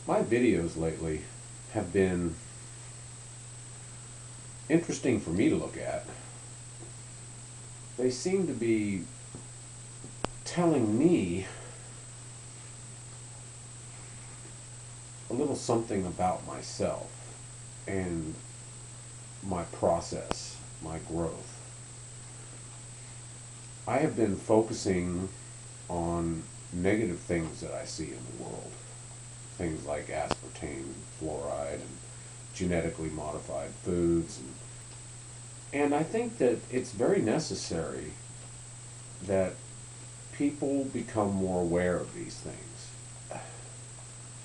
My videos lately have been interesting for me to look at. They seem to be telling me a little something about myself and my process, my growth. I have been focusing on negative things that I see in the world. Things like aspartame, fluoride, and genetically modified foods. And I think that it's very necessary that people become more aware of these things.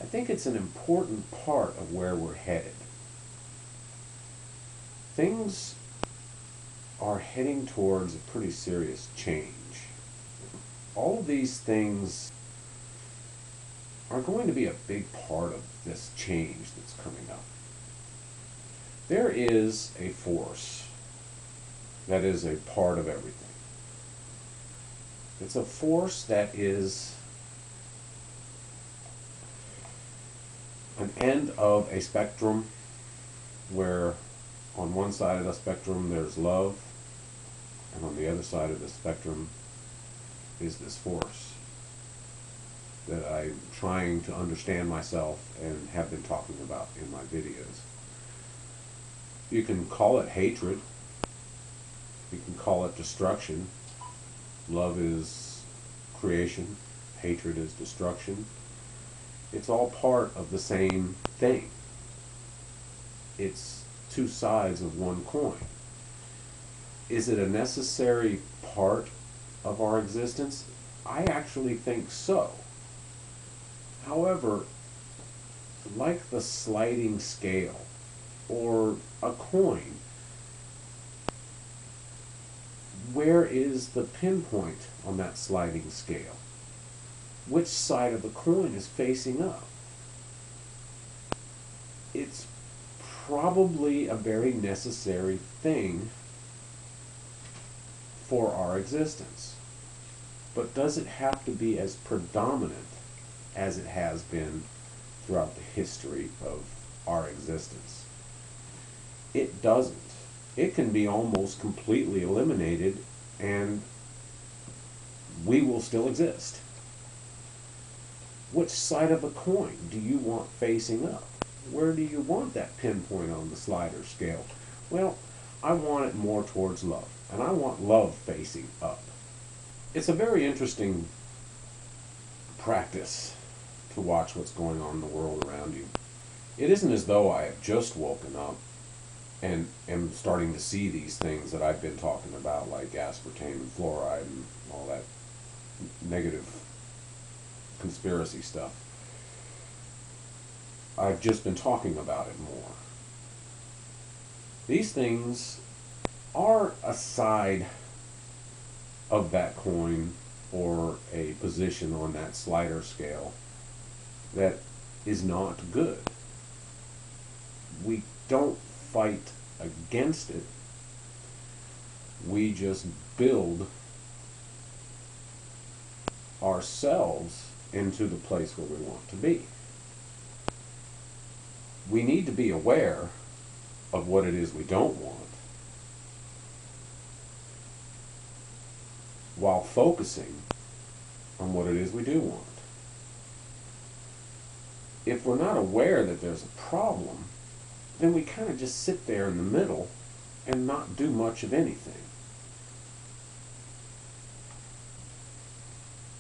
I think it's an important part of where we're headed. Things are heading towards a pretty serious change. All of these things are going to be a big part of this change that's coming up. There is a force that is a part of everything. It's a force that is an end of a spectrum where on one side of the spectrum there's love, and on the other side of the spectrum is this force that I'm trying to understand myself and have been talking about in my videos. You can call it hatred, you can call it destruction. Love is creation, hatred is destruction. It's all part of the same thing. It's two sides of one coin. Is it a necessary part of our existence? I actually think so. However, like the sliding scale or a coin, where is the pinpoint on that sliding scale? Which side of the coin is facing up? It's probably a very necessary thing for our existence. But does it have to be as predominant as it has been throughout the history of our existence? It doesn't. It can be almost completely eliminated and we will still exist. Which side of the coin do you want facing up? Where do you want that pinpoint on the slider scale? Well, I want it more towards love, and I want love facing up. It's a very interesting practice to watch what's going on in the world around you. It isn't as though I have just woken up and am starting to see these things that I've been talking about, like aspartame and fluoride and all that negative conspiracy stuff. I've just been talking about it more. These things are a side of that coin or a position on that slider scale that is not good. We don't fight against it. We just build ourselves into the place where we want to be. We need to be aware of what it is we don't want while focusing on what it is we do want. If we're not aware that there's a problem, then we kind of just sit there in the middle and not do much of anything.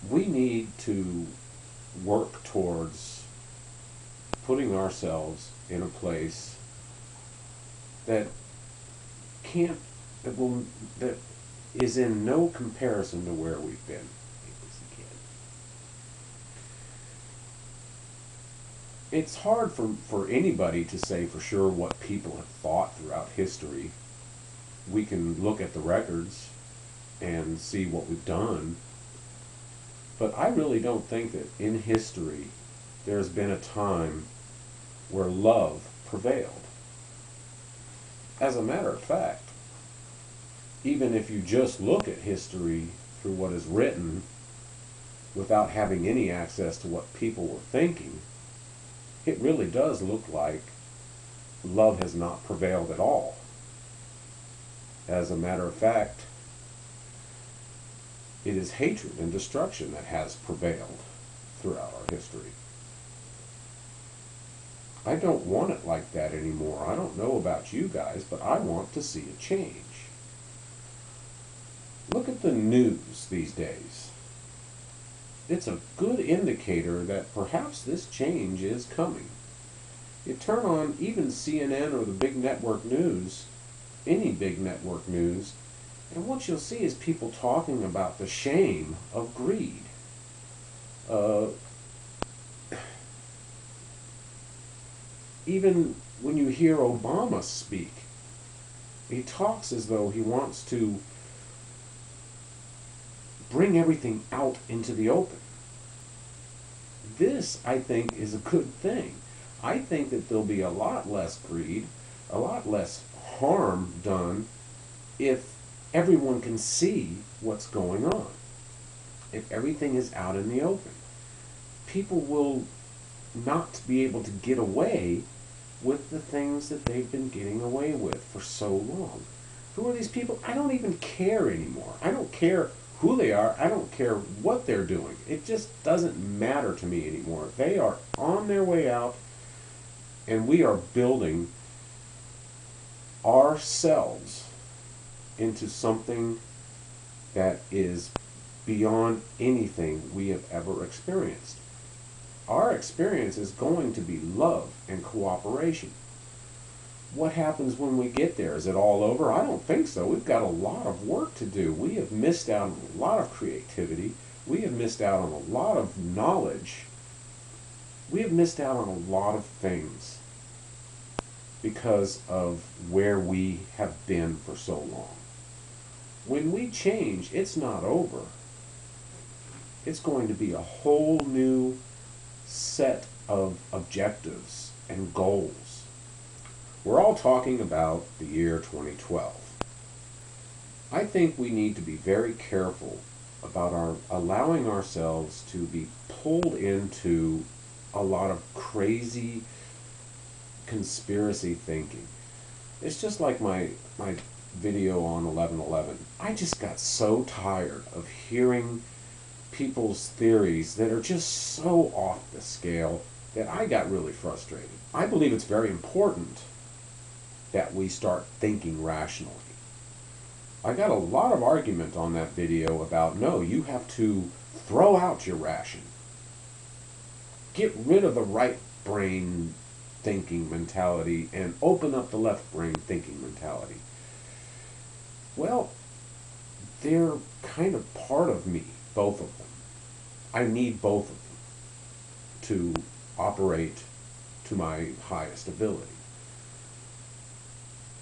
We need to work towards putting ourselves in a place that that is in no comparison to where we've been. It's hard for anybody to say for sure what people have thought throughout history. We can look at the records and see what we've done, but I really don't think that in history there's been a time where love prevailed. As a matter of fact, even if you just look at history through what is written without having any access to what people were thinking, it really does look like love has not prevailed at all. As a matter of fact, it is hatred and destruction that has prevailed throughout our history. I don't want it like that anymore. I don't know about you guys, but I want to see a change. Look at the news these days. It's a good indicator that perhaps this change is coming. You turn on even CNN or the big network news, any big network news, and what you'll see is people talking about the shame of greed. Even when you hear Obama speak, he talks as though he wants to bring everything out into the open. This, I think, is a good thing. I think that there'll be a lot less greed, a lot less harm done if everyone can see what's going on. If everything is out in the open, people will not be able to get away with the things that they've been getting away with for so long. Who are these people? I don't even care anymore. I don't care who they are. I don't care what they're doing. It just doesn't matter to me anymore. They are on their way out, and we are building ourselves into something that is beyond anything we have ever experienced. Our experience is going to be love and cooperation. What happens when we get there? Is it all over? I don't think so. We've got a lot of work to do. We have missed out on a lot of creativity. We have missed out on a lot of knowledge. We have missed out on a lot of things because of where we have been for so long. When we change, it's not over. It's going to be a whole new set of objectives and goals. We're all talking about the year 2012. I think we need to be very careful about allowing ourselves to be pulled into a lot of crazy conspiracy thinking. It's just like my video on 11/11. I just got so tired of hearing people's theories that are just so off the scale that I got really frustrated. I believe it's very important that we start thinking rationally. I got a lot of argument on that video about, no, you have to throw out your ration. Get rid of the right brain thinking mentality and open up the left brain thinking mentality. Well, they're kind of part of me, both of them. I need both of them to operate to my highest ability.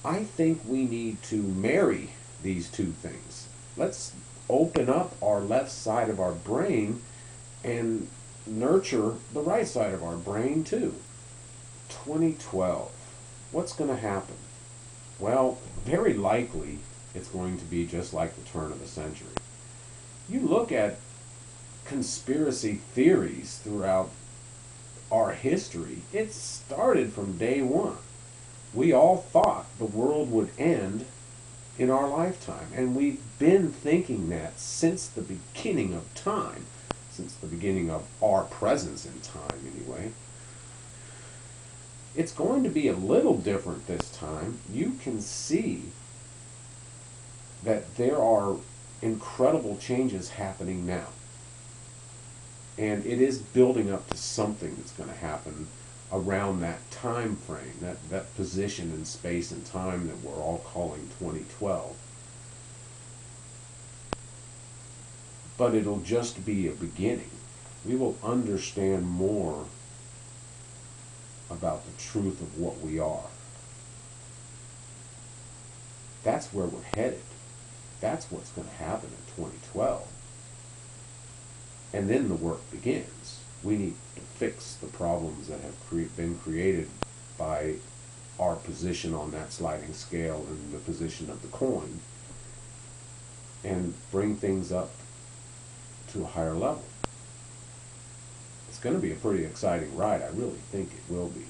I think we need to marry these two things. Let's open up our left side of our brain and nurture the right side of our brain too. 2012. What's going to happen? Well, very likely it's going to be just like the turn of the century. You look at conspiracy theories throughout our history, it started from day one. We all thought the world would end in our lifetime, and we've been thinking that since the beginning of time, since the beginning of our presence in time anyway. It's going to be a little different this time. You can see that there are incredible changes happening now. And it is building up to something that's going to happen around that time frame, that position in space and time that we're all calling 2012. But it'll just be a beginning. We will understand more about the truth of what we are. That's where we're headed. That's what's going to happen in 2012. And then the work begins. We need to fix the problems that have been created by our position on that sliding scale and the position of the coin, and bring things up to a higher level. It's going to be a pretty exciting ride. I really think it will be.